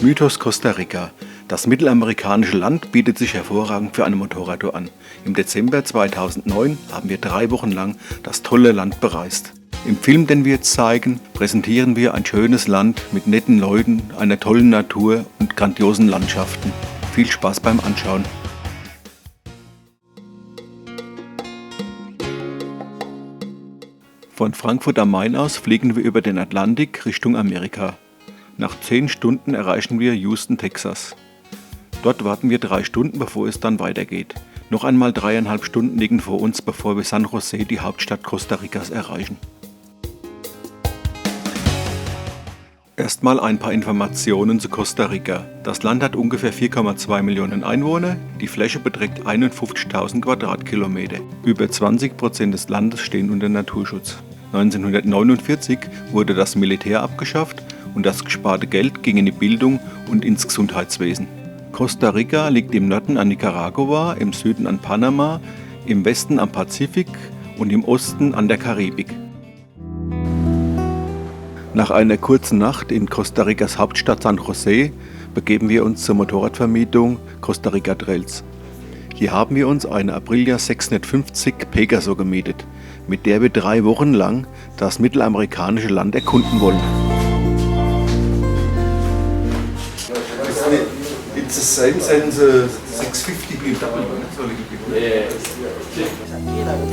Mythos Costa Rica. Das mittelamerikanische Land bietet sich hervorragend für eine Motorradtour an. Im Dezember 2009 haben wir 3 Wochen lang das tolle Land bereist. Im Film, den wir jetzt zeigen, präsentieren wir ein schönes Land mit netten Leuten, einer tollen Natur und grandiosen Landschaften. Viel Spaß beim Anschauen. Von Frankfurt am Main aus fliegen wir über den Atlantik Richtung Amerika. Nach 10 Stunden erreichen wir Houston, Texas. Dort warten wir 3 Stunden, bevor es dann weitergeht. Noch einmal 3,5 Stunden liegen vor uns, bevor wir San José, die Hauptstadt Costa Ricas, erreichen. Erstmal ein paar Informationen zu Costa Rica. Das Land hat ungefähr 4,2 Millionen Einwohner, die Fläche beträgt 51.000 Quadratkilometer. Über 20% des Landes stehen unter Naturschutz. 1949 wurde das Militär abgeschafft und das gesparte Geld ging in die Bildung und ins Gesundheitswesen. Costa Rica liegt im Norden an Nicaragua, im Süden an Panama, im Westen am Pazifik und im Osten an der Karibik. Nach einer kurzen Nacht in Costa Ricas Hauptstadt San José begeben wir uns zur Motorradvermietung Costa Rica Trails. Hier haben wir uns eine Aprilia 650 Pegaso gemietet, mit der wir 3 Wochen lang das mittelamerikanische Land erkunden wollen. It's the same as 650 BMW.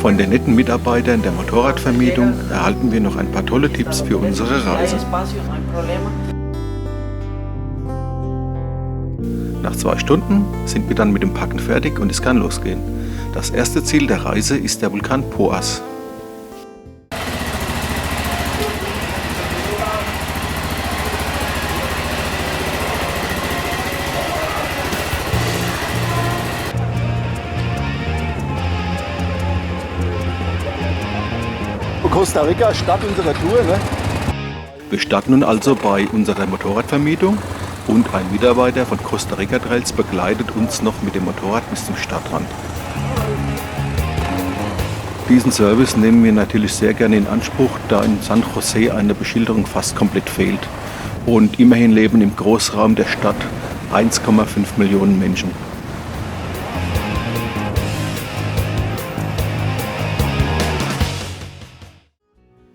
Von den netten Mitarbeitern der Motorradvermietung erhalten wir noch ein paar tolle Tipps für unsere Reise. Nach 2 Stunden sind wir dann mit dem Packen fertig und es kann losgehen. Das erste Ziel der Reise ist der Vulkan Poás. Costa Rica, Start unserer Tour. Ne? Wir starten nun also bei unserer Motorradvermietung und ein Mitarbeiter von Costa Rica Trails begleitet uns noch mit dem Motorrad bis zum Stadtrand. Diesen Service nehmen wir natürlich sehr gerne in Anspruch, da in San José eine Beschilderung fast komplett fehlt. Und immerhin leben im Großraum der Stadt 1,5 Millionen Menschen.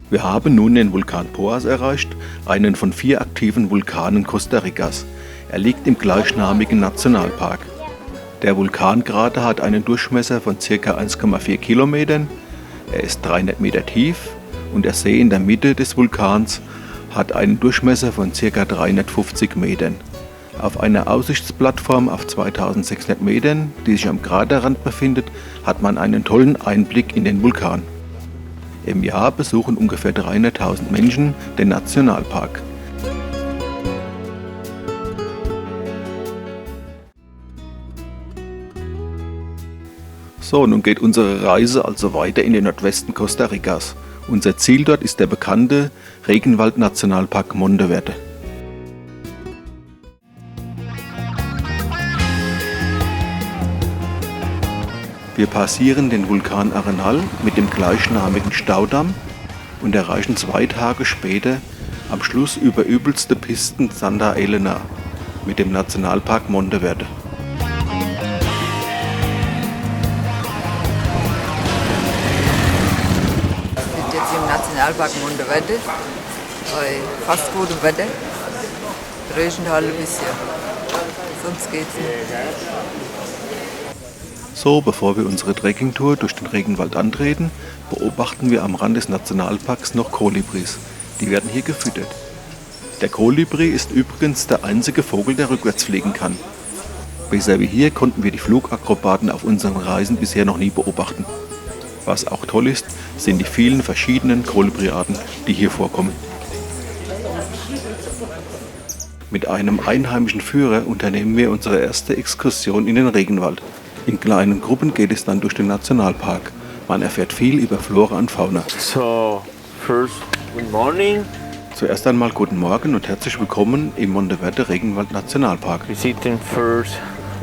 Wir haben nun den Vulkan Poás erreicht, einen von 4 aktiven Vulkanen Costa Ricas. Er liegt im gleichnamigen Nationalpark. Der Vulkankrater hat einen Durchmesser von ca. 1,4 Kilometern, er ist 300 Meter tief und der See in der Mitte des Vulkans hat einen Durchmesser von ca. 350 Metern. Auf einer Aussichtsplattform auf 2600 Metern, die sich am Kraterrand befindet, hat man einen tollen Einblick in den Vulkan. Im Jahr besuchen ungefähr 300.000 Menschen den Nationalpark. So, nun geht unsere Reise also weiter in den Nordwesten Costa Ricas. Unser Ziel dort ist der bekannte Regenwald-Nationalpark Monteverde. Wir passieren den Vulkan Arenal mit dem gleichnamigen Staudamm und erreichen 2 Tage später am Schluss über übelste Pisten Santa Elena mit dem Nationalpark Monteverde. Wir sind jetzt im Nationalpark Monteverde bei fast gutem Wetter. Regnet halt ein bisschen, sonst geht's nicht. So, bevor wir unsere Trekkingtour durch den Regenwald antreten, beobachten wir am Rand des Nationalparks noch Kolibris. Die werden hier gefüttert. Der Kolibri ist übrigens der einzige Vogel, der rückwärts fliegen kann. Besser wie hier konnten wir die Flugakrobaten auf unseren Reisen bisher noch nie beobachten. Was auch toll ist, sind die vielen verschiedenen Kolibriarten, die hier vorkommen. Mit einem einheimischen Führer unternehmen wir unsere erste Exkursion in den Regenwald. In kleinen Gruppen geht es dann durch den Nationalpark. Man erfährt viel über Flora und Fauna. So, first, good morning. Zuerst einmal guten Morgen und herzlich willkommen im Monteverde Regenwald Nationalpark. Visiting first.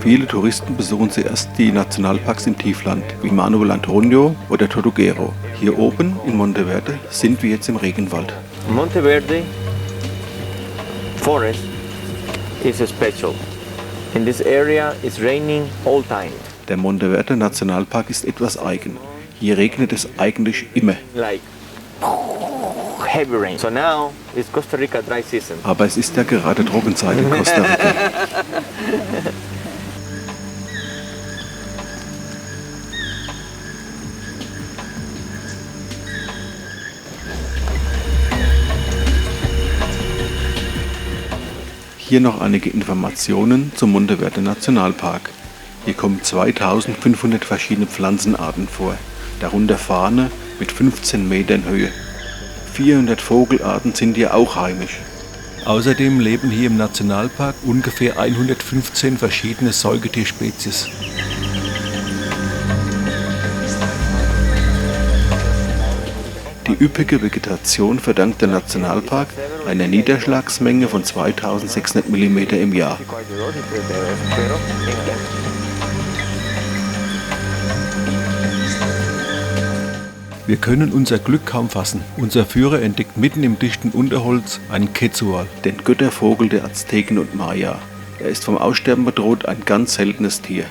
Viele Touristen besuchen zuerst die Nationalparks im Tiefland, wie Manuel Antonio oder Tortuguero. Hier oben in Monteverde sind wir jetzt im Regenwald. Monteverde Forest is special. In this area it's raining all time. Der Monteverde Nationalpark ist etwas eigen. Hier regnet es eigentlich immer. Like heavy rain. So now it's Costa Rica dry season. Aber es ist ja gerade Trockenzeit in Costa Rica. Hier noch einige Informationen zum Monteverde Nationalpark. Hier kommen 2500 verschiedene Pflanzenarten vor, darunter Farne mit 15 Metern Höhe. 400 Vogelarten sind hier auch heimisch. Außerdem leben hier im Nationalpark ungefähr 115 verschiedene Säugetierspezies. Die üppige Vegetation verdankt der Nationalpark einer Niederschlagsmenge von 2600 mm im Jahr. Wir können unser Glück kaum fassen. Unser Führer entdeckt mitten im dichten Unterholz einen Quetzal, den Göttervogel der Azteken und Maya. Er ist vom Aussterben bedroht, ein ganz seltenes Tier.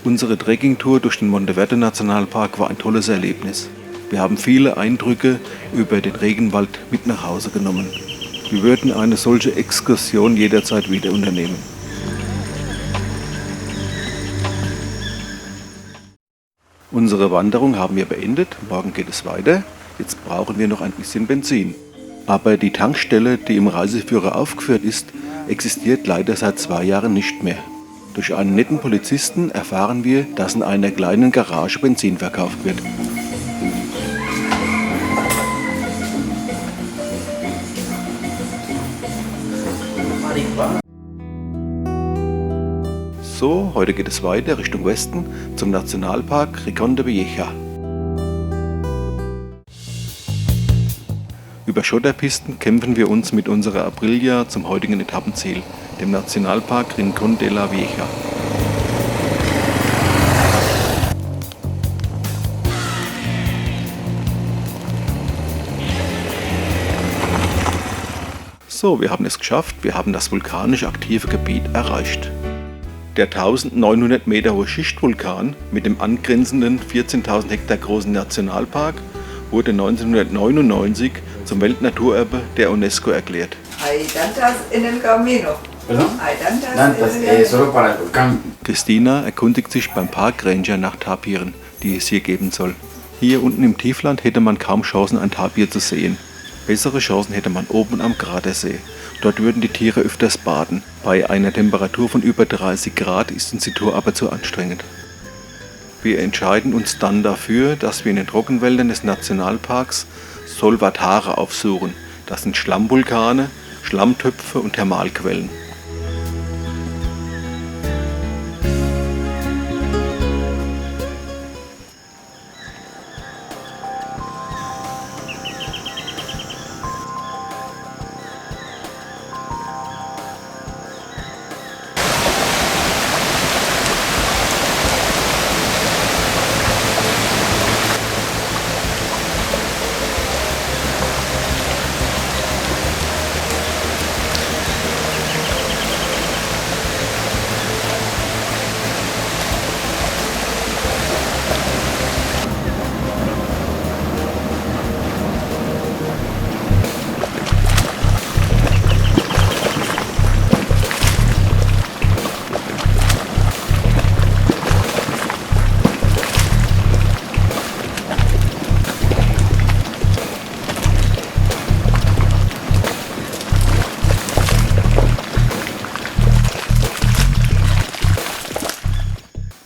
Unsere Trekkingtour durch den Monteverde Nationalpark war ein tolles Erlebnis. Wir haben viele Eindrücke über den Regenwald mit nach Hause genommen. Wir würden eine solche Exkursion jederzeit wieder unternehmen. Unsere Wanderung haben wir beendet, morgen geht es weiter. Jetzt brauchen wir noch ein bisschen Benzin. Aber die Tankstelle, die im Reiseführer aufgeführt ist, existiert leider seit 2 Jahren nicht mehr. Durch einen netten Polizisten erfahren wir, dass in einer kleinen Garage Benzin verkauft wird. So, heute geht es weiter Richtung Westen zum Nationalpark Rincón de Vieja. Über Schotterpisten kämpfen wir uns mit unserer Aprilia zum heutigen Etappenziel, dem Nationalpark Rincón de la Vieja. So, wir haben es geschafft, wir haben das vulkanisch aktive Gebiet erreicht. Der 1900 Meter hohe Schichtvulkan mit dem angrenzenden 14.000 Hektar großen Nationalpark wurde 1999 zum Weltnaturerbe der UNESCO erklärt. Hay tantas en el camino. ¿Perdón? Hay tantas Tantas, en el solo para el volcán. Christina erkundigt sich beim Parkranger nach Tapiren, die es hier geben soll. Hier unten im Tiefland hätte man kaum Chancen, ein Tapir zu sehen. Bessere Chancen hätte man oben am Kratersee. Dort würden die Tiere öfters baden. Bei einer Temperatur von über 30 Grad ist uns die Tour aber zu anstrengend. Wir entscheiden uns dann dafür, dass wir in den Trockenwäldern des Nationalparks Solvatare aufsuchen. Das sind Schlammvulkane, Schlammtöpfe und Thermalquellen.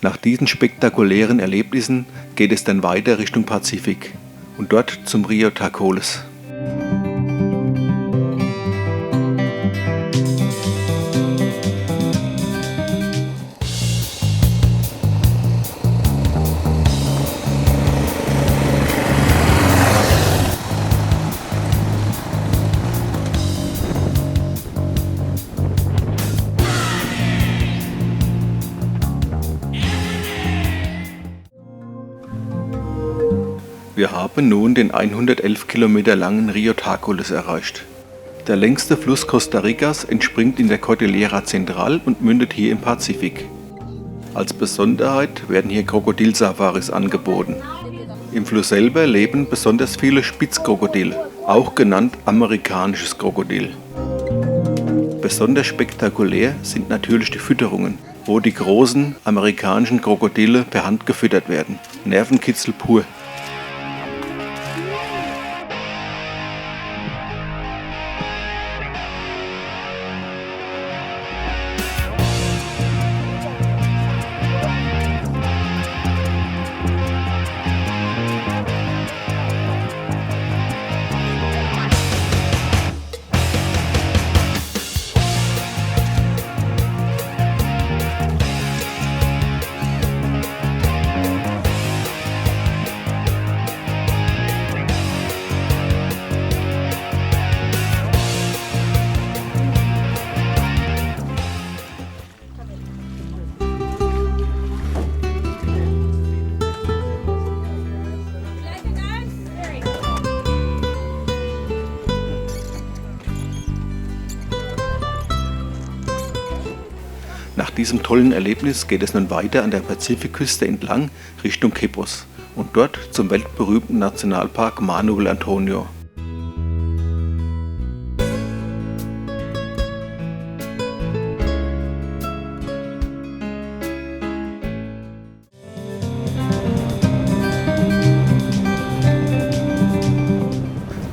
Nach diesen spektakulären Erlebnissen geht es dann weiter Richtung Pazifik und dort zum Rio Tacoles. Wir haben nun den 111 Kilometer langen Rio Tacules erreicht. Der längste Fluss Costa Ricas entspringt in der Cordillera Central und mündet hier im Pazifik. Als Besonderheit werden hier Krokodilsafaris angeboten. Im Fluss selber leben besonders viele Spitzkrokodile, auch genannt amerikanisches Krokodil. Besonders spektakulär sind natürlich die Fütterungen, wo die großen amerikanischen Krokodile per Hand gefüttert werden. Nervenkitzel pur. Nach diesem tollen Erlebnis geht es nun weiter an der Pazifikküste entlang Richtung Quepos und dort zum weltberühmten Nationalpark Manuel Antonio.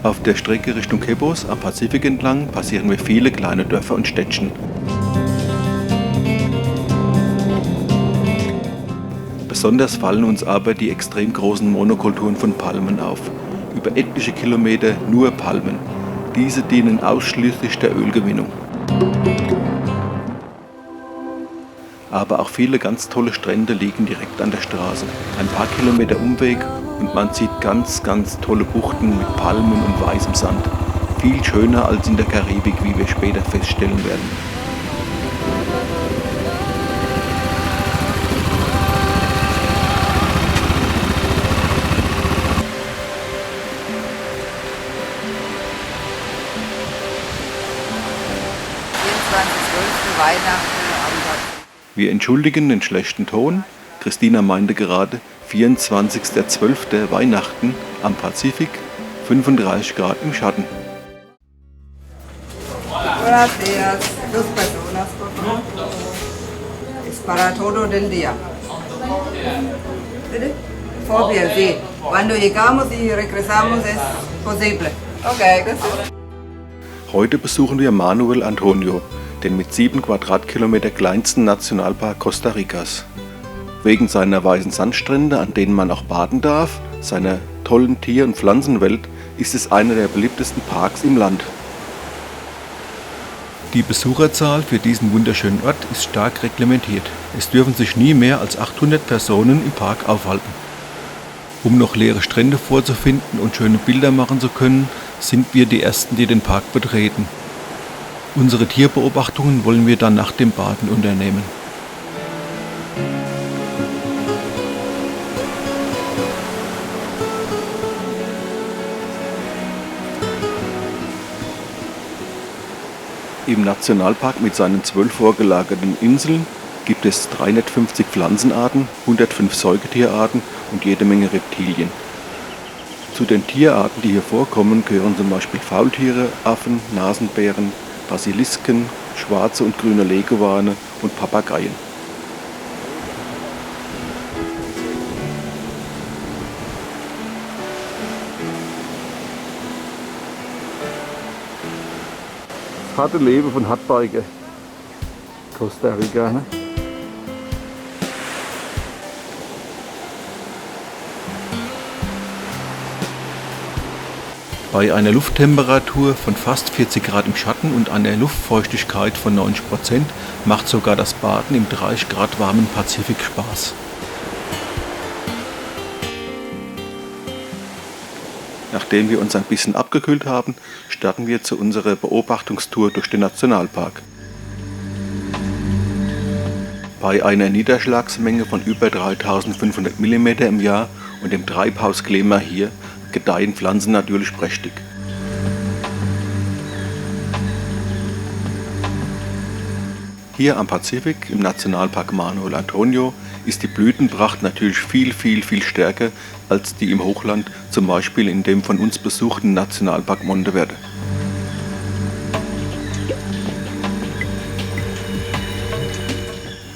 Auf der Strecke Richtung Quepos am Pazifik entlang passieren wir viele kleine Dörfer und Städtchen. Besonders fallen uns aber die extrem großen Monokulturen von Palmen auf. Über etliche Kilometer nur Palmen. Diese dienen ausschließlich der Ölgewinnung. Aber auch viele ganz tolle Strände liegen direkt an der Straße. Ein paar Kilometer Umweg und man sieht ganz tolle Buchten mit Palmen und weißem Sand. Viel schöner als in der Karibik, wie wir später feststellen werden. Wir entschuldigen den schlechten Ton. Christina meinte gerade 24.12. Weihnachten am Pazifik, 35 Grad im Schatten. Buenos días, 2 personas, por favor. Es para todo del día. ¿Bitte? Fobia, sí. Cuando llegamos y regresamos es posible. Okay, gracias. Heute besuchen wir Manuel Antonio, den mit 7 Quadratkilometer kleinsten Nationalpark Costa Ricas. Wegen seiner weißen Sandstrände, an denen man auch baden darf, seiner tollen Tier- und Pflanzenwelt, ist es einer der beliebtesten Parks im Land. Die Besucherzahl für diesen wunderschönen Ort ist stark reglementiert. Es dürfen sich nie mehr als 800 Personen im Park aufhalten. Um noch leere Strände vorzufinden und schöne Bilder machen zu können, sind wir die Ersten, die den Park betreten. Unsere Tierbeobachtungen wollen wir dann nach dem Baden unternehmen. Im Nationalpark mit seinen 12 vorgelagerten Inseln gibt es 350 Pflanzenarten, 105 Säugetierarten und jede Menge Reptilien. Zu den Tierarten, die hier vorkommen, gehören zum Beispiel Faultiere, Affen, Nasenbären, Basilisken, schwarze und grüne Leguane und Papageien. Das harte Leben von Hartbiker. Costa Rica, ne? Bei einer Lufttemperatur von fast 40 Grad im Schatten und einer Luftfeuchtigkeit von 90% macht sogar das Baden im 30 Grad warmen Pazifik Spaß. Nachdem wir uns ein bisschen abgekühlt haben, starten wir zu unserer Beobachtungstour durch den Nationalpark. Bei einer Niederschlagsmenge von über 3500 mm im Jahr und dem Treibhausklima hier gedeihen Pflanzen natürlich prächtig. Hier am Pazifik, im Nationalpark Manuel Antonio, ist die Blütenpracht natürlich viel stärker als die im Hochland, zum Beispiel in dem von uns besuchten Nationalpark Monteverde.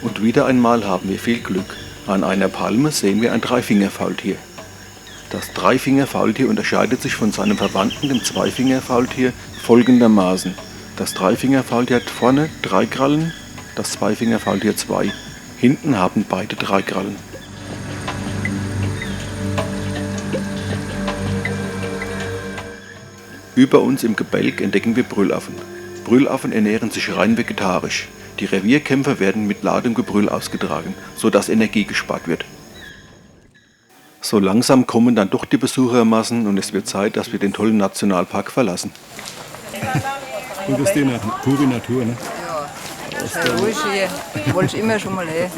Und wieder einmal haben wir viel Glück. An einer Palme sehen wir ein Dreifingerfaultier. Das Dreifingerfaultier unterscheidet sich von seinem Verwandten, dem Zweifingerfaultier, folgendermaßen. Das Dreifingerfaultier hat vorne 3 Krallen, das Zweifingerfaultier 2. Hinten haben beide 3 Krallen. Über uns im Gebälk entdecken wir Brüllaffen. Brüllaffen ernähren sich rein vegetarisch. Die Revierkämpfe werden mit laudem Gebrüll ausgetragen, sodass Energie gespart wird. So langsam kommen dann doch die Besuchermassen und es wird Zeit, dass wir den tollen Nationalpark verlassen. Und das ist die pure Natur, ne? Ja, sehr ruhig hier. Wollte ich immer schon mal her.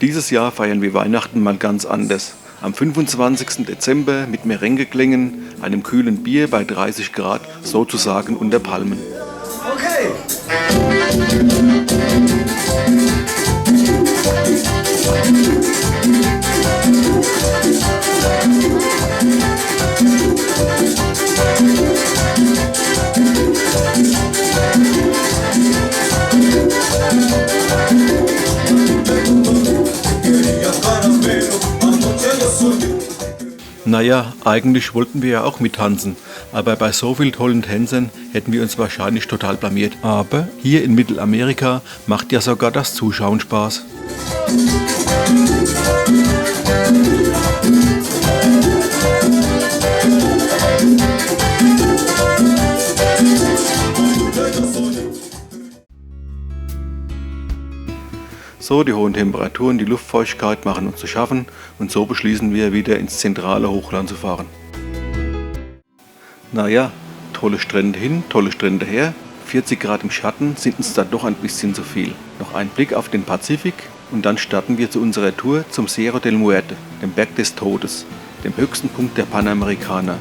Dieses Jahr feiern wir Weihnachten mal ganz anders. Am 25. Dezember mit Merengeklängen, einem kühlen Bier bei 30 Grad, sozusagen unter Palmen. Okay. Naja, eigentlich wollten wir ja auch mittanzen, aber bei so vielen tollen Tänzern hätten wir uns wahrscheinlich total blamiert. Aber hier in Mittelamerika macht ja sogar das Zuschauen Spaß. So, die hohen Temperaturen, die Luftfeuchtigkeit machen uns zu schaffen und so beschließen wir wieder ins zentrale Hochland zu fahren. Naja, tolle Strände hin, tolle Strände her, 40 Grad im Schatten sind uns da doch ein bisschen zu viel. Noch ein Blick auf den Pazifik und dann starten wir zu unserer Tour zum Cerro del Muerte, dem Berg des Todes, dem höchsten Punkt der Panamerikaner.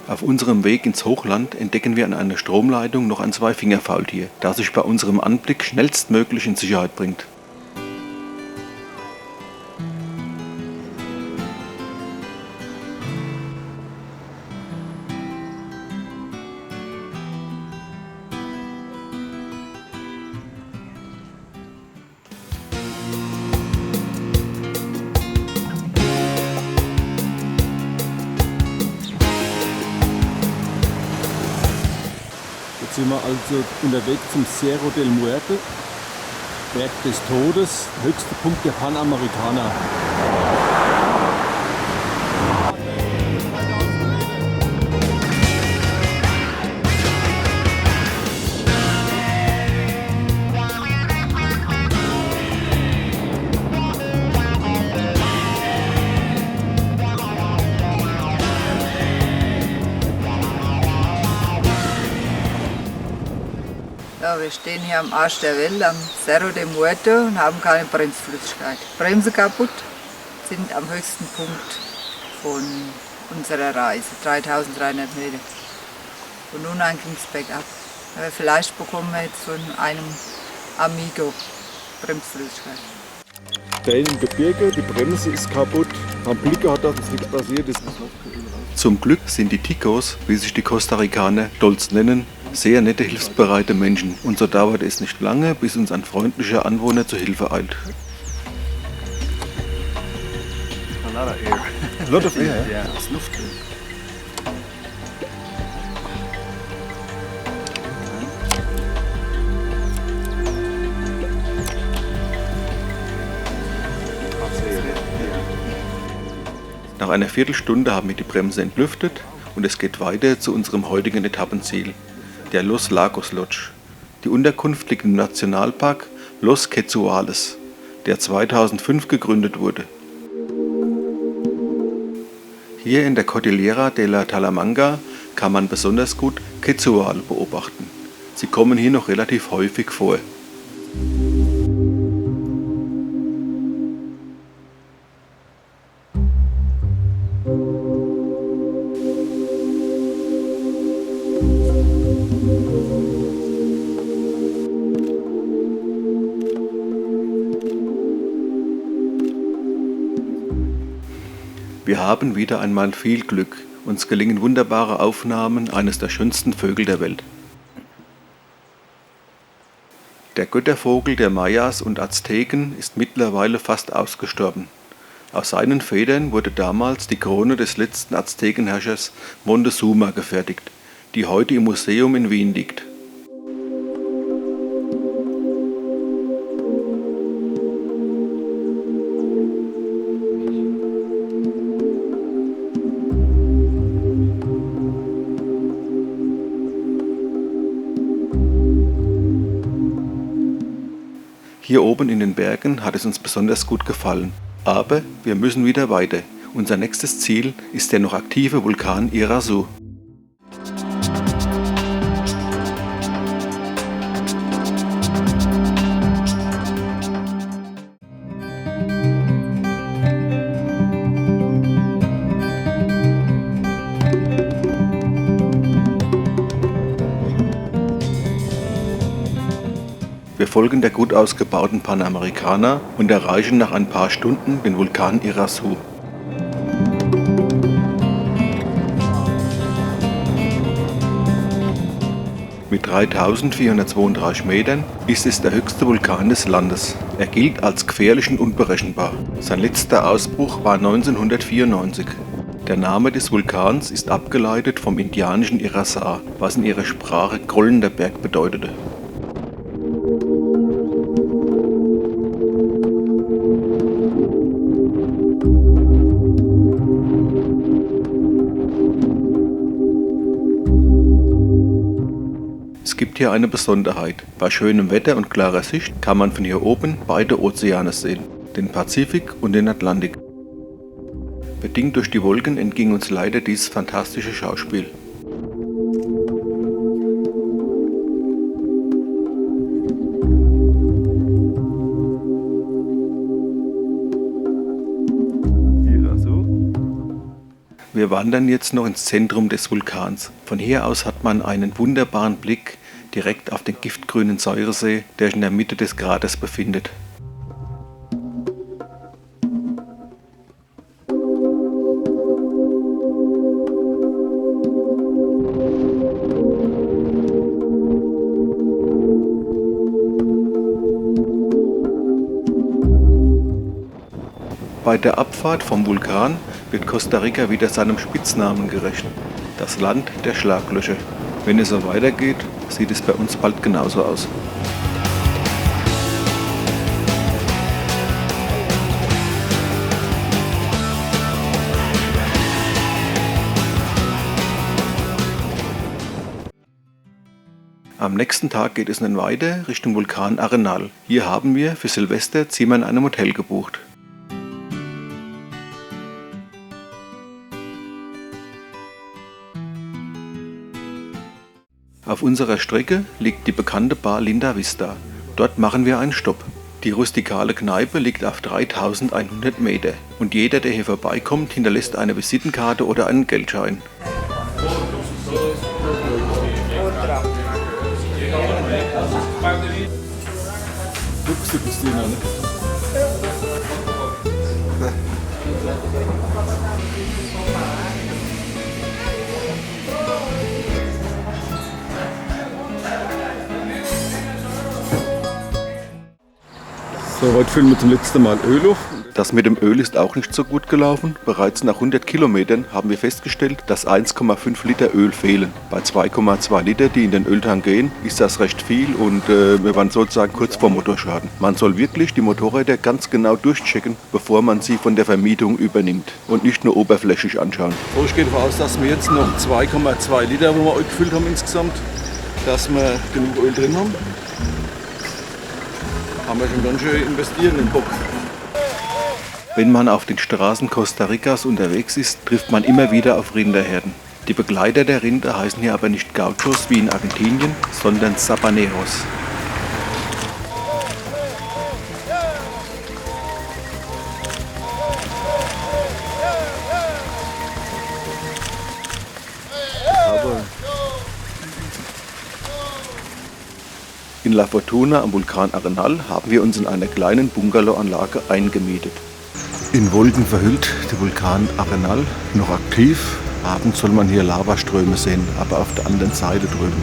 Auf unserem Weg ins Hochland entdecken wir an einer Stromleitung noch ein Zweifingerfaultier, das sich bei unserem Anblick schnellstmöglich in Sicherheit bringt. Jetzt sind wir also unterwegs zum Cerro del Muerte, Berg des Todes, höchster Punkt der Panamerikaner. Ja, wir stehen hier am Arsch der Welt, am Cerro del Muerto und haben keine Bremsflüssigkeit. Bremse kaputt, sind am höchsten Punkt von unserer Reise, 3300 Meter. Und nun an ging es bergab. Aber vielleicht bekommen wir jetzt von einem Amigo Bremsflüssigkeit. Da im Gebirge, die Bremse ist kaputt. Am Blick hat uns nichts passiert. Zum Glück sind die Ticos, wie sich die Costa Ricaner stolz nennen, sehr nette, hilfsbereite Menschen. Und so dauert es nicht lange, bis uns ein freundlicher Anwohner zur Hilfe eilt. A lot of air. Ja, das Luft. Nach einer Viertelstunde haben wir die Bremse entlüftet und es geht weiter zu unserem heutigen Etappenziel, der Los Lagos Lodge. Die Unterkunft liegt im Nationalpark Los Quechuales, der 2005 gegründet wurde. Hier in der Cordillera de la Talamanca kann man besonders gut Quechuale beobachten. Sie kommen hier noch relativ häufig vor. Wir haben wieder einmal viel Glück. Uns gelingen wunderbare Aufnahmen eines der schönsten Vögel der Welt. Der Göttervogel der Mayas und Azteken ist mittlerweile fast ausgestorben. Aus seinen Federn wurde damals die Krone des letzten Aztekenherrschers Montezuma gefertigt, die heute im Museum in Wien liegt. Hier oben in den Bergen hat es uns besonders gut gefallen. Aber wir müssen wieder weiter. Unser nächstes Ziel ist der noch aktive Vulkan Irasu. Wir folgen der gut ausgebauten Panamericana und erreichen nach ein paar Stunden den Vulkan Irasu. Mit 3432 Metern ist es der höchste Vulkan des Landes. Er gilt als gefährlich und unberechenbar. Sein letzter Ausbruch war 1994. Der Name des Vulkans ist abgeleitet vom indianischen Irasa, was in ihrer Sprache grollender Berg bedeutete. Es gibt hier eine Besonderheit. Bei schönem Wetter und klarer Sicht kann man von hier oben beide Ozeane sehen, den Pazifik und den Atlantik. Bedingt durch die Wolken entging uns leider dieses fantastische Schauspiel. Wir wandern jetzt noch ins Zentrum des Vulkans. Von hier aus hat man einen wunderbaren Blick direkt auf den giftgrünen Säuresee, der sich in der Mitte des Kraters befindet. Bei der Abfahrt vom Vulkan wird Costa Rica wieder seinem Spitznamen gerecht, das Land der Schlaglöcher. Wenn es so weitergeht, sieht es bei uns bald genauso aus. Am nächsten Tag geht es nun weiter Richtung Vulkan Arenal. Hier haben wir für Silvester Zimmer in einem Hotel gebucht. Auf unserer Strecke liegt die bekannte Bar Linda Vista. Dort machen wir einen Stopp. Die rustikale Kneipe liegt auf 3100 Meter und jeder, der hier vorbeikommt, hinterlässt eine Visitenkarte oder einen Geldschein. Guckst du, Christina, ne? So, heute füllen wir zum letzten Mal Öl auf. Das mit dem Öl ist auch nicht so gut gelaufen. Bereits nach 100 Kilometern haben wir festgestellt, dass 1,5 Liter Öl fehlen. Bei 2,2 Liter, die in den Öltank gehen, ist das recht viel und wir waren sozusagen kurz vor Motorschaden. Man soll wirklich die Motorräder ganz genau durchchecken, bevor man sie von der Vermietung übernimmt und nicht nur oberflächlich anschauen. So, ich gehe davon aus, dass wir jetzt noch 2,2 Liter, wo wir Öl gefüllt haben insgesamt, dass wir genug Öl drin haben. Haben wir schon ganz schön investiert in den Bock. Wenn man auf den Straßen Costa Ricas unterwegs ist, trifft man immer wieder auf Rinderherden. Die Begleiter der Rinder heißen hier aber nicht Gauchos wie in Argentinien, sondern Sabaneros. In La Fortuna am Vulkan Arenal haben wir uns in einer kleinen Bungalowanlage eingemietet. In Wolken verhüllt, der Vulkan Arenal noch aktiv. Abends soll man hier Lavaströme sehen, aber auf der anderen Seite drüben.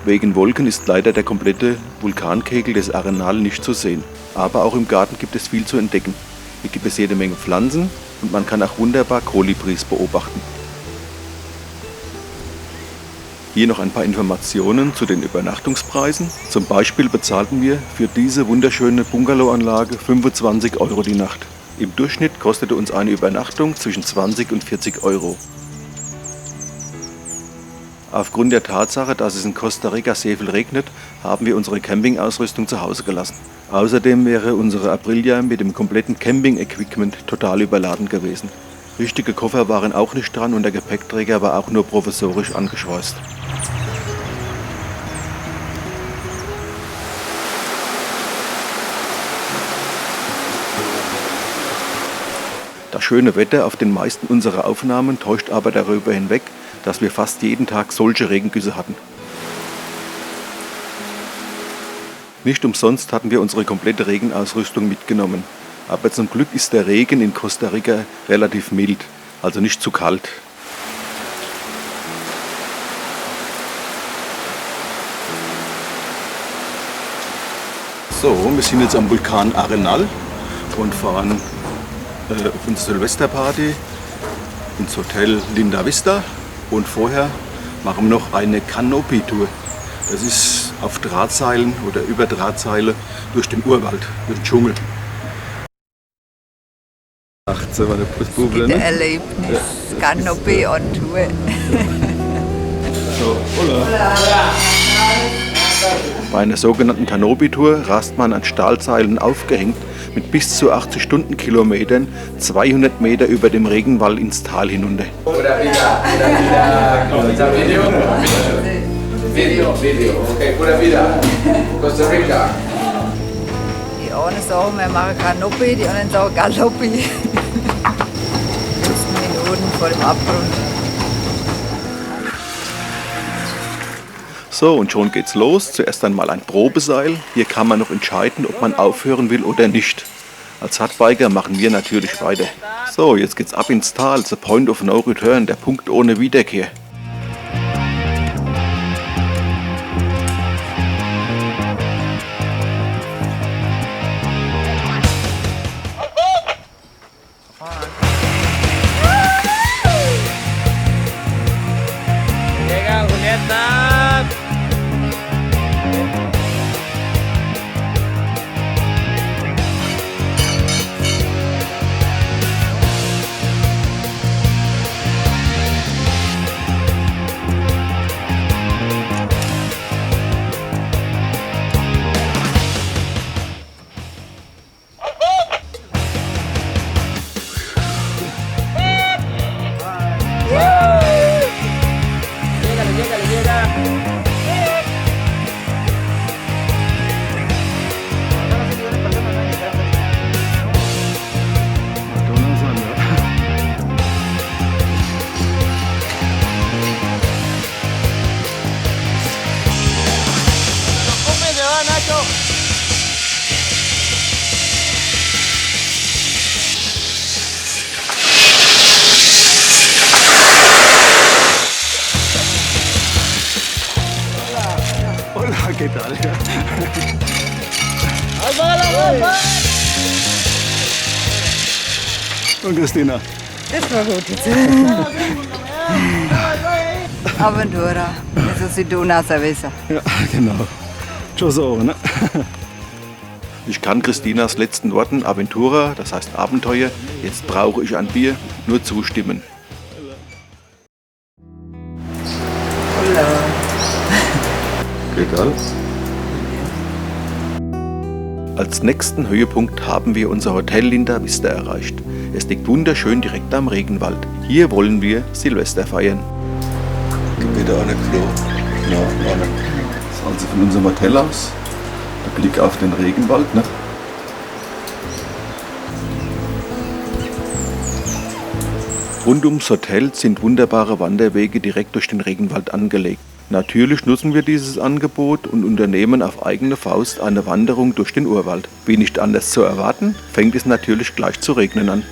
Wegen Wolken ist leider der komplette Vulkankegel des Arenal nicht zu sehen. Aber auch im Garten gibt es viel zu entdecken. Hier gibt es jede Menge Pflanzen und man kann auch wunderbar Kolibris beobachten. Hier noch ein paar Informationen zu den Übernachtungspreisen. Zum Beispiel bezahlten wir für diese wunderschöne Bungalowanlage 25 € die Nacht. Im Durchschnitt kostete uns eine Übernachtung zwischen 20 und 40 €. Aufgrund der Tatsache, dass es in Costa Rica sehr viel regnet, haben wir unsere Campingausrüstung zu Hause gelassen. Außerdem wäre unsere Aprilia mit dem kompletten Camping-Equipment total überladen gewesen. Richtige Koffer waren auch nicht dran und der Gepäckträger war auch nur provisorisch angeschweißt. Das schöne Wetter auf den meisten unserer Aufnahmen täuscht aber darüber hinweg, dass wir fast jeden Tag solche Regengüsse hatten. Nicht umsonst hatten wir unsere komplette Regenausrüstung mitgenommen. Aber zum Glück ist der Regen in Costa Rica relativ mild, also nicht zu kalt. So, wir sind jetzt am Vulkan Arenal und fahren auf unsere Silvesterparty ins Hotel Linda Vista und vorher machen wir noch eine Canopy-Tour. Das ist auf Drahtseilen oder über Drahtseile durch den Urwald, durch den Dschungel. 18 war das Bubble, Das Erlebnis, Canopy on Tour. So, hola. Bei einer sogenannten Canopy-Tour rast man an Stahlseilen aufgehängt mit bis zu 80 Stundenkilometern 200 Meter über dem Regenwald ins Tal hinunter. Video, okay, pura vida. Costa Rica. Die einen sagen, wir machen Canopy, die anderen sagen Galoppi. 15 Minuten vor dem Abgrund. So, und schon geht's los. Zuerst einmal ein Probeseil. Hier kann man noch entscheiden, ob man aufhören will oder nicht. Als Hardbiker machen wir natürlich weiter. So, jetzt geht's ab ins Tal. The Point of No Return, der Punkt ohne Wiederkehr. Llega Julieta. Hola, ¿qué tal? ¡Ay, Und Christina? Das war gut jetzt. Aventura, necesito una cerveza. Ja, genau. Schon so, ne? Ich kann Christinas letzten Worten Aventura, das heißt Abenteuer, jetzt brauche ich ein Bier, nur zustimmen. Hola. Geht alles? Als nächsten Höhepunkt haben wir unser Hotel Linda Vista erreicht. Es liegt wunderschön direkt am Regenwald. Hier wollen wir Silvester feiern. Geht da auch nicht Klo? Nein, nein. Das ist also von unserem Hotel aus. Der Blick auf den Regenwald, ne? Rund ums Hotel sind wunderbare Wanderwege direkt durch den Regenwald angelegt. Natürlich nutzen wir dieses Angebot und unternehmen auf eigene Faust eine Wanderung durch den Urwald. Wie nicht anders zu erwarten, fängt es natürlich gleich zu regnen an.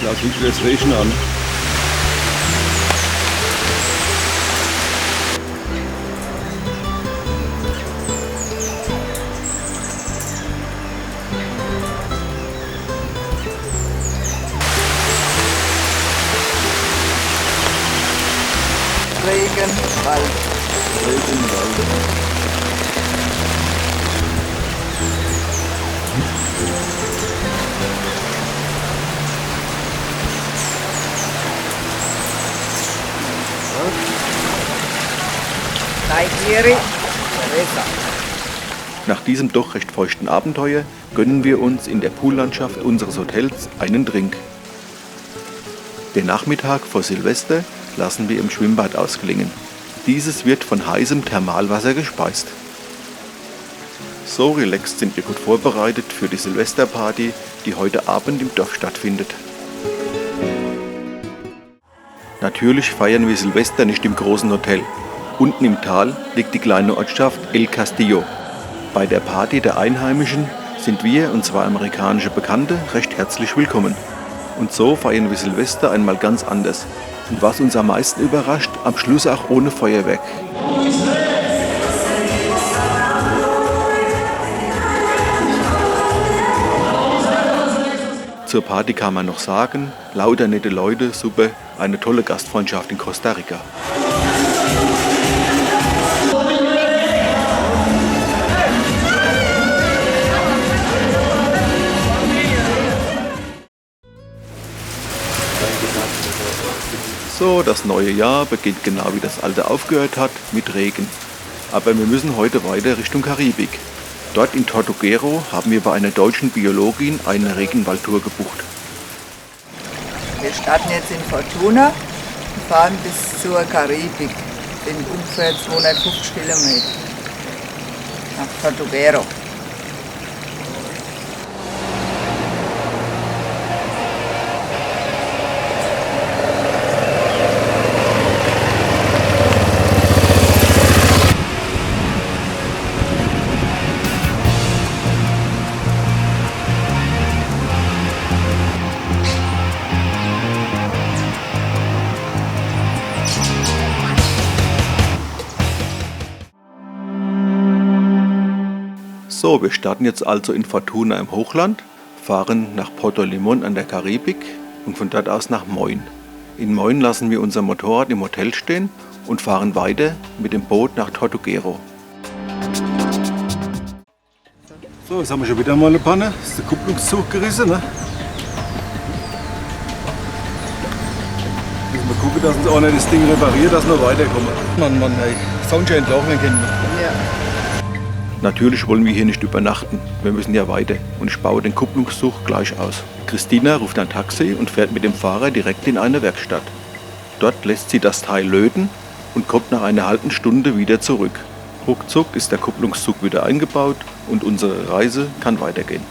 Ja, fängt jetzt Regen an. Regenwald. Neugierig. Cerveza. Nach diesem doch recht feuchten Abenteuer gönnen wir uns in der Poollandschaft unseres Hotels einen Drink. Den Nachmittag vor Silvester lassen wir im Schwimmbad ausklingen. Dieses wird von heißem Thermalwasser gespeist. So relaxed sind wir gut vorbereitet für die Silvesterparty, die heute Abend im Dorf stattfindet. Natürlich feiern wir Silvester nicht im großen Hotel. Unten im Tal liegt die kleine Ortschaft El Castillo. Bei der Party der Einheimischen sind wir und zwei amerikanische Bekannte recht herzlich willkommen. Und so feiern wir Silvester einmal ganz anders. Und was uns am meisten überrascht, am Schluss auch ohne Feuerwerk. Zur Party kann man noch sagen, lauter nette Leute, super, eine tolle Gastfreundschaft in Costa Rica. So, das neue Jahr beginnt genau wie das alte aufgehört hat, mit Regen. Aber wir müssen heute weiter Richtung Karibik. Dort in Tortuguero haben wir bei einer deutschen Biologin eine Regenwaldtour gebucht. Wir starten jetzt in Fortuna und fahren bis zur Karibik. Sind ungefähr 250 Kilometer nach Tortuguero. So, wir starten jetzt also in Fortuna im Hochland, fahren nach Puerto Limón an der Karibik und von dort aus nach Moin. In Moin lassen wir unser Motorrad im Hotel stehen und fahren weiter mit dem Boot nach Tortuguero. So, jetzt haben wir schon wieder mal eine Panne. Ist der Kupplungszug gerissen, ne? Müssen wir gucken, dass uns auch nicht das Ding repariert, dass wir weiterkommen. Mann, ey. Soundschein laufen können. Ja. Natürlich wollen wir hier nicht übernachten, wir müssen ja weiter und ich baue den Kupplungszug gleich aus. Christina ruft ein Taxi und fährt mit dem Fahrer direkt in eine Werkstatt. Dort lässt sie das Teil löten und kommt nach einer halben Stunde wieder zurück. Ruckzuck ist der Kupplungszug wieder eingebaut und unsere Reise kann weitergehen.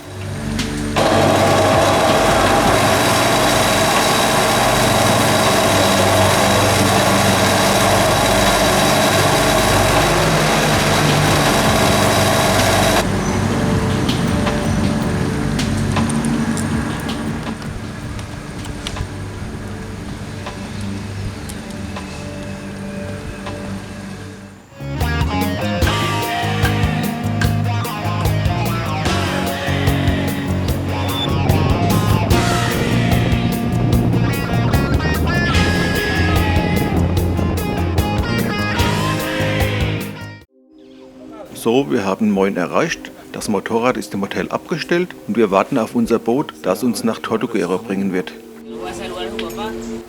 So, wir haben Moin erreicht. Das Motorrad ist im Hotel abgestellt und wir warten auf unser Boot, das uns nach Tortuguero bringen wird.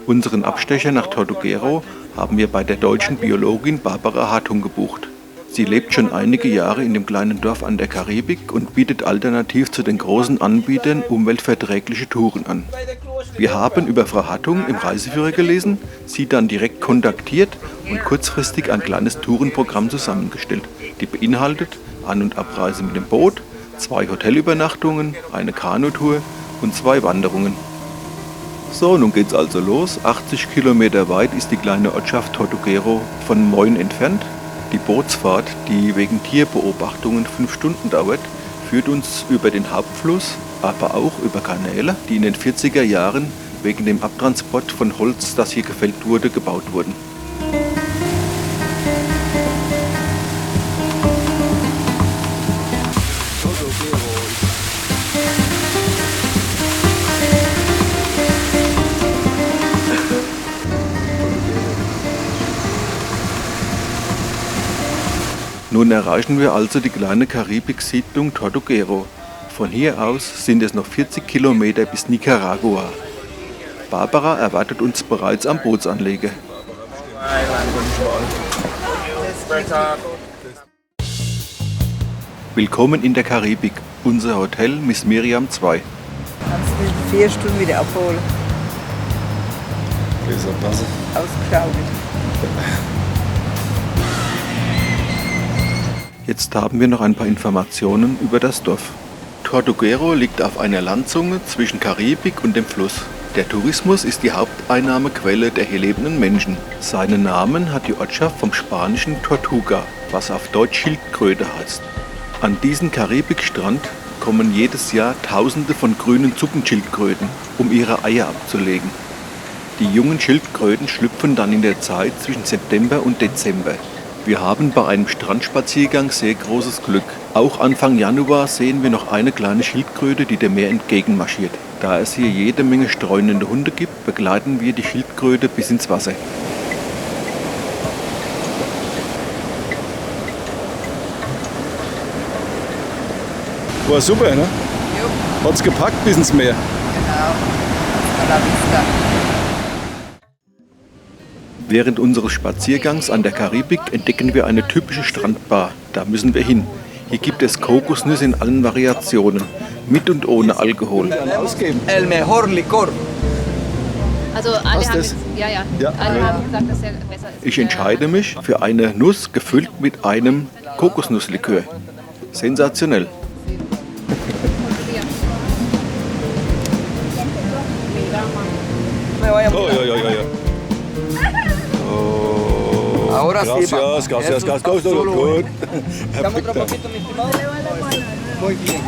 Unseren Abstecher nach Tortuguero haben wir bei der deutschen Biologin Barbara Hartung gebucht. Sie lebt schon einige Jahre in dem kleinen Dorf an der Karibik und bietet alternativ zu den großen Anbietern umweltverträgliche Touren an. Wir haben über Frau Hartung im Reiseführer gelesen, sie dann direkt kontaktiert und kurzfristig ein kleines Tourenprogramm zusammengestellt. Die beinhaltet An- und Abreise mit dem Boot, 2 Hotelübernachtungen, eine Kanutour und 2 Wanderungen. So, nun geht's also los. 80 Kilometer weit ist die kleine Ortschaft Tortuguero von Moin entfernt. Die Bootsfahrt, die wegen Tierbeobachtungen 5 Stunden dauert, führt uns über den Hauptfluss, aber auch über Kanäle, die in den 40er Jahren wegen dem Abtransport von Holz, das hier gefällt wurde, gebaut wurden. Nun erreichen wir also die kleine Karibik-Siedlung Tortuguero. Von hier aus sind es noch 40 Kilometer bis Nicaragua. Barbara erwartet uns bereits am Bootsanleger. Willkommen in der Karibik, unser Hotel Miss Miriam 2. Kannst du mich in 4 Stunden wieder abholen? Okay, so passen. Ausgeschaut. Jetzt haben wir noch ein paar Informationen über das Dorf. Tortuguero liegt auf einer Landzunge zwischen Karibik und dem Fluss. Der Tourismus ist die Haupteinnahmequelle der hier lebenden Menschen. Seinen Namen hat die Ortschaft vom spanischen Tortuga, was auf Deutsch Schildkröte heißt. An diesen Karibikstrand kommen jedes Jahr Tausende von grünen Suppenschildkröten, um ihre Eier abzulegen. Die jungen Schildkröten schlüpfen dann in der Zeit zwischen September und Dezember. Wir haben bei einem Strandspaziergang sehr großes Glück. Auch Anfang Januar sehen wir noch eine kleine Schildkröte, die dem Meer entgegenmarschiert. Da es hier jede Menge streunende Hunde gibt, begleiten wir die Schildkröte bis ins Wasser. War super, ne? Jo, Hat's gepackt bis ins Meer. genau. Hasta la vista. Während unseres Spaziergangs an der Karibik entdecken wir eine typische Strandbar. Da müssen wir hin. Hier gibt es Kokosnüsse in allen Variationen, mit und ohne Alkohol. Ausgeben. El mejor licor. Also alle Was haben das? jetzt, ja, Ja. alle haben gesagt, dass der besser ist. Ich entscheide mich für eine Nuss gefüllt mit einem Kokosnusslikör. Sensationell. Oh, ja, ja, ja, ja. Ahora sí, Gracias, papá. gracias, Eso gracias. está solo Gut. bueno. Dame otro poquito, mi estimado. Muy bien.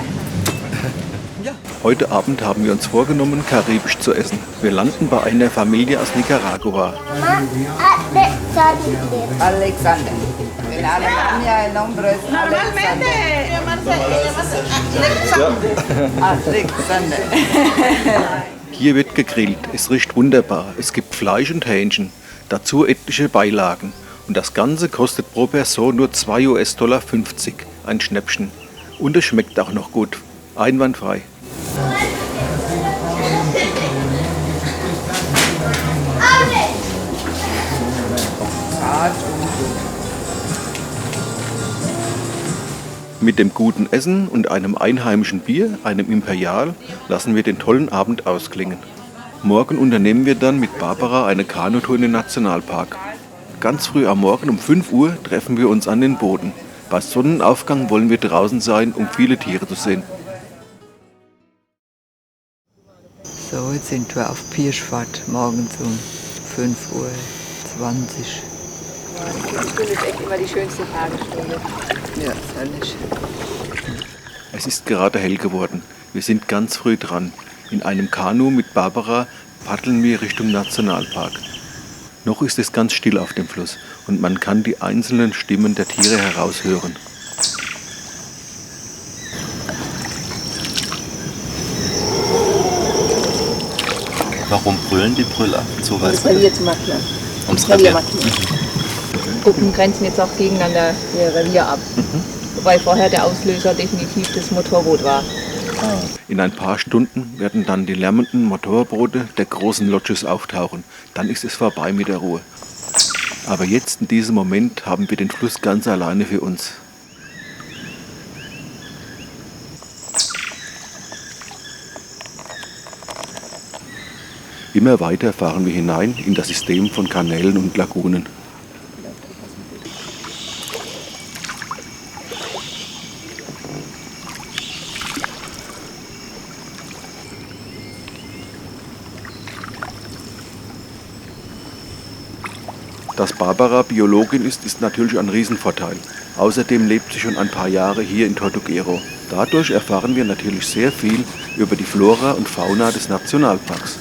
Heute Abend haben wir uns vorgenommen, karibisch zu essen. Wir landen bei einer Familie aus Nicaragua. Alexander. En Alemania el nombre es Alexander. Alexander. Hier wird gegrillt. Es riecht wunderbar. Es gibt Fleisch und Hähnchen. Dazu etliche Beilagen. Und das Ganze kostet pro Person nur $2,50. Ein Schnäppchen. Und es schmeckt auch noch gut. Einwandfrei. Mit dem guten Essen und einem einheimischen Bier, einem Imperial, lassen wir den tollen Abend ausklingen. Morgen unternehmen wir dann mit Barbara eine Kanutour in den Nationalpark. Ganz früh am Morgen um 5 Uhr treffen wir uns an den Booten. Bei Sonnenaufgang wollen wir draußen sein, um viele Tiere zu sehen. So, jetzt sind wir auf Pirschfahrt morgens um 5:20 Uhr. Die Stunde ist echt immer die schönste Tagesstunde. Ja, herrlich. Es ist gerade hell geworden. Wir sind ganz früh dran. In einem Kanu mit Barbara paddeln wir Richtung Nationalpark. Noch ist es ganz still auf dem Fluss und man kann die einzelnen Stimmen der Tiere heraushören. Warum brüllen die Brüller? So Um weiß das Revier zu markieren. Ums Revier Revier. markieren. Gruppen grenzen jetzt auch gegeneinander ihr Revier ab. Wobei vorher der Auslöser definitiv das Motorboot war. In ein paar Stunden werden dann die lärmenden Motorboote der großen Lodges auftauchen. Dann ist es vorbei mit der Ruhe. Aber jetzt in diesem Moment haben wir den Fluss ganz alleine für uns. Immer weiter fahren wir hinein in das System von Kanälen und Lagunen. Dass Barbara Biologin ist natürlich ein Riesenvorteil. Außerdem lebt sie schon ein paar Jahre hier in Tortuguero. Dadurch erfahren wir natürlich sehr viel über die Flora und Fauna des Nationalparks.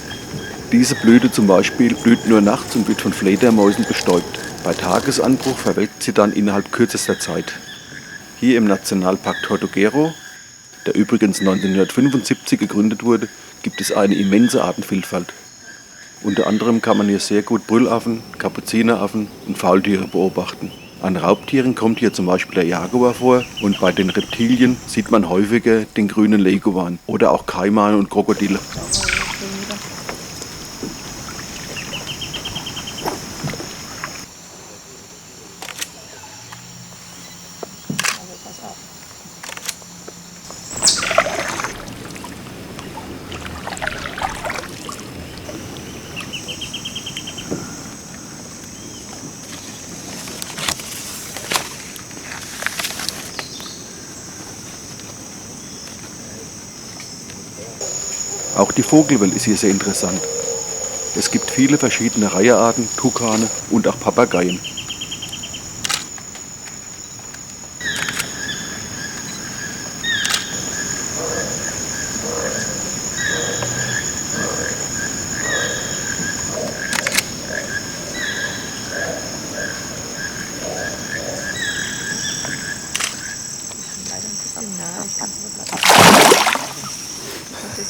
Diese Blüte zum Beispiel blüht nur nachts und wird von Fledermäusen bestäubt. Bei Tagesanbruch verwelkt sie dann innerhalb kürzester Zeit. Hier im Nationalpark Tortuguero, der übrigens 1975 gegründet wurde, gibt es eine immense Artenvielfalt. Unter anderem kann man hier sehr gut Brüllaffen, Kapuzineraffen und Faultiere beobachten. An Raubtieren kommt hier zum Beispiel der Jaguar vor und bei den Reptilien sieht man häufiger den grünen Leguan oder auch Kaimane und Krokodile. Auch die Vogelwelt ist hier sehr interessant. Es gibt viele verschiedene Reiherarten, Tukane und auch Papageien.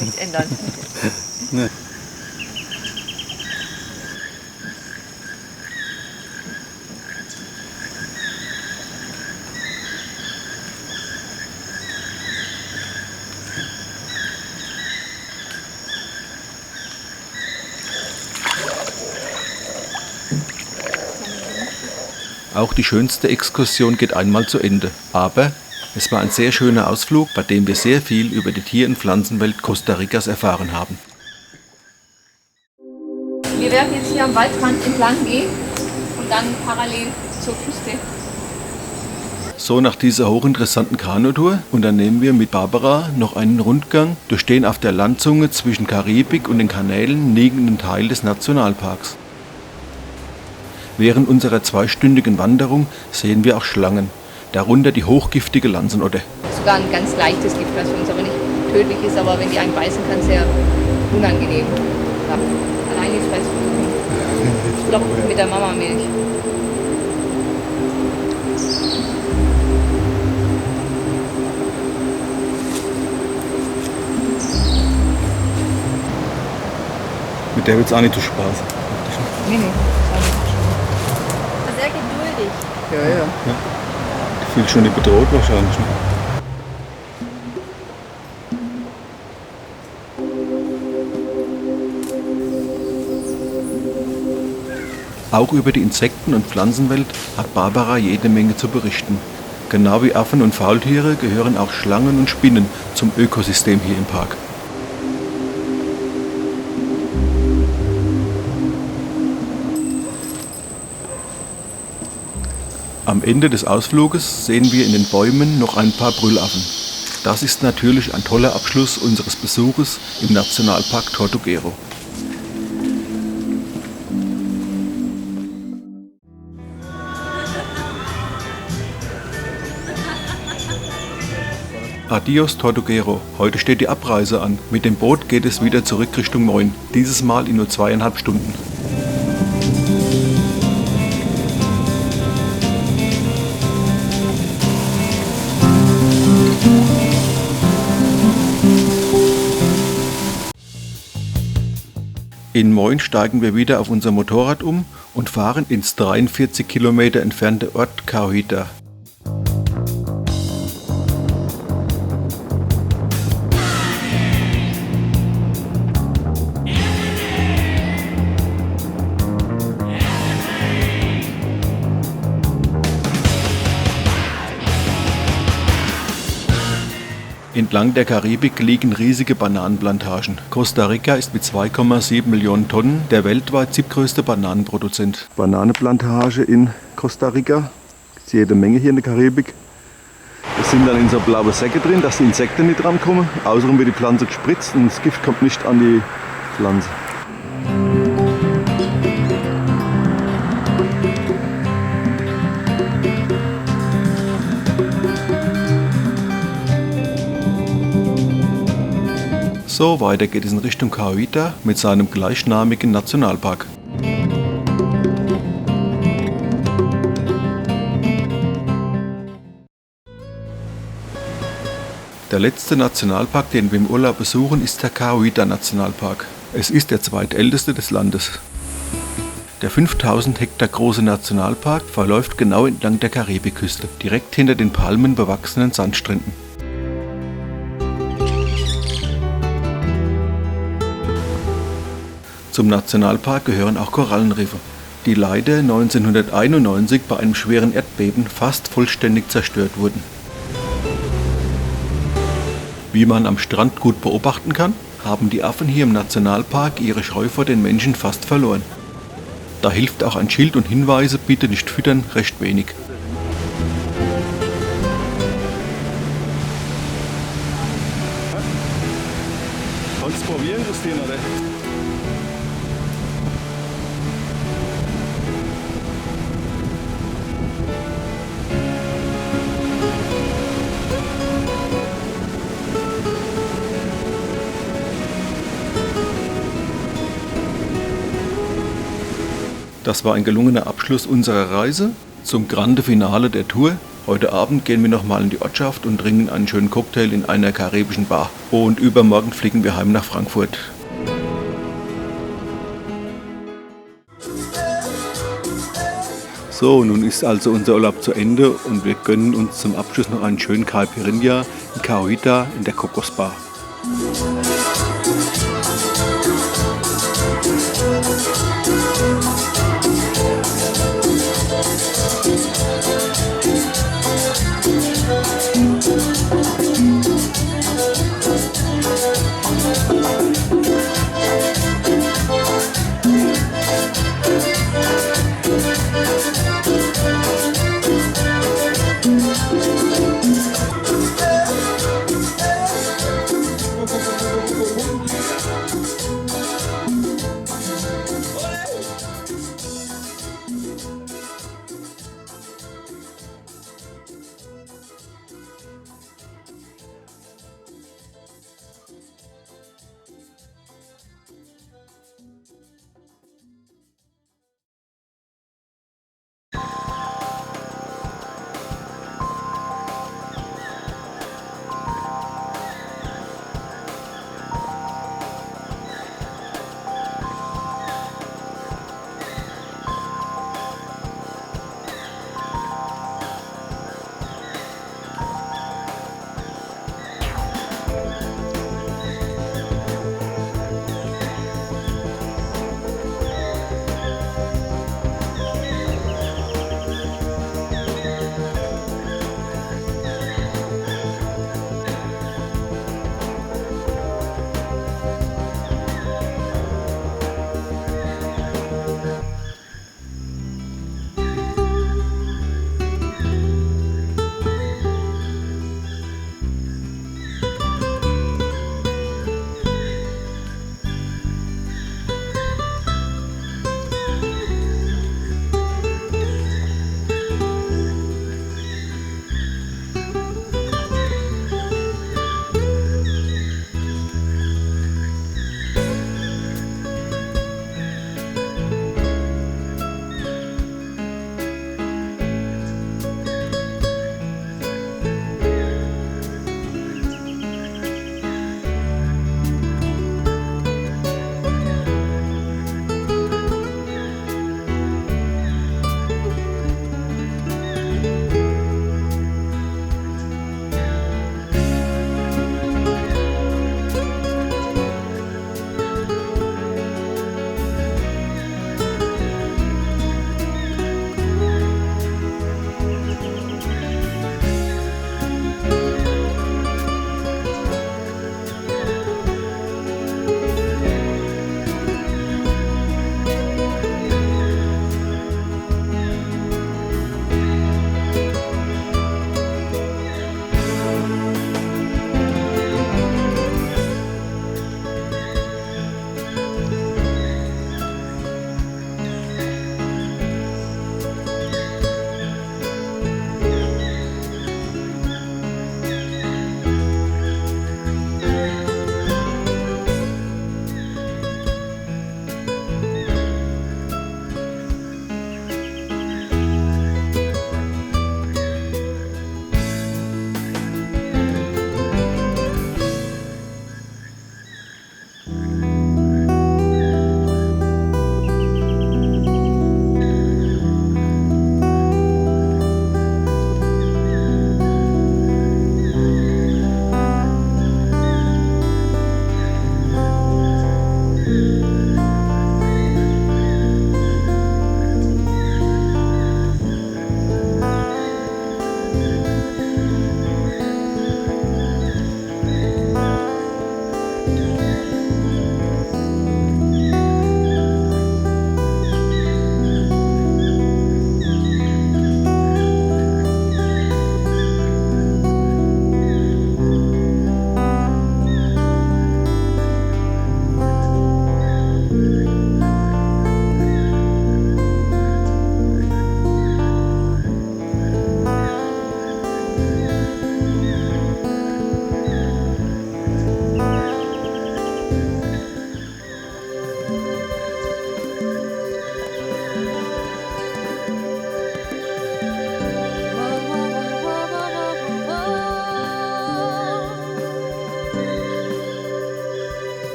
Nichts ändern. Nee. Auch die schönste Exkursion geht einmal zu Ende. Aber es war ein sehr schöner Ausflug, bei dem wir sehr viel über die Tier- und Pflanzenwelt Costa Ricas erfahren haben. Wir werden jetzt hier am Waldrand entlang gehen und dann parallel zur Küste. So, nach dieser hochinteressanten Kanutour unternehmen wir mit Barbara noch einen Rundgang durch den auf der Landzunge zwischen Karibik und den Kanälen liegenden Teil des Nationalparks. Während unserer zweistündigen Wanderung sehen wir auch Schlangen, darunter die hochgiftige Lanzenotte. Sogar ein ganz leichtes Gift, was für uns aber nicht tödlich ist, aber wenn die einen beißen kann, sehr unangenehm. Ja. Alleine Fressflügel. Ich glaube mit der Mamamilch. Mit der wird es auch nicht so Spaß. Nee. Sehr geduldig. Ja. Die fühlt schon nicht bedroht wahrscheinlich. Ne? Auch über die Insekten- und Pflanzenwelt hat Barbara jede Menge zu berichten. Genau wie Affen und Faultiere gehören auch Schlangen und Spinnen zum Ökosystem hier im Park. Am Ende des Ausfluges sehen wir in den Bäumen noch ein paar Brüllaffen. Das ist natürlich ein toller Abschluss unseres Besuches im Nationalpark Tortuguero. Adios Tortuguero, heute steht die Abreise an. Mit dem Boot geht es wieder zurück Richtung Moin, dieses Mal in nur 2,5 Stunden. In Moin steigen wir wieder auf unser Motorrad um und fahren ins 43 Kilometer entfernte Ort Cauhita. Entlang der Karibik liegen riesige Bananenplantagen. Costa Rica ist mit 2,7 Millionen Tonnen der weltweit siebtgrößte Bananenproduzent. Bananenplantage in Costa Rica. Ist jede Menge hier in der Karibik. Es sind dann in so blaue Säcke drin, dass die Insekten nicht rankommen. Außerdem wird die Pflanze gespritzt und das Gift kommt nicht an die Pflanze. So, weiter geht es in Richtung Cahuita mit seinem gleichnamigen Nationalpark. Der letzte Nationalpark, den wir im Urlaub besuchen, ist der Cahuita Nationalpark. Es ist der zweitälteste des Landes. Der 5000 Hektar große Nationalpark verläuft genau entlang der Karibikküste, direkt hinter den palmenbewachsenen Sandstränden. Zum Nationalpark gehören auch Korallenriffe, die leider 1991 bei einem schweren Erdbeben fast vollständig zerstört wurden. Wie man am Strand gut beobachten kann, haben die Affen hier im Nationalpark ihre Scheu vor den Menschen fast verloren. Da hilft auch ein Schild und Hinweise, bitte nicht füttern, recht wenig. Kannst du probieren, Christine, oder? Das war ein gelungener Abschluss unserer Reise zum Grande Finale der Tour. Heute Abend gehen wir nochmal in die Ortschaft und trinken einen schönen Cocktail in einer karibischen Bar. Und übermorgen fliegen wir heim nach Frankfurt. So, nun ist also unser Urlaub zu Ende und wir gönnen uns zum Abschluss noch einen schönen Caipirinha in Cahuita in der Kokosbar.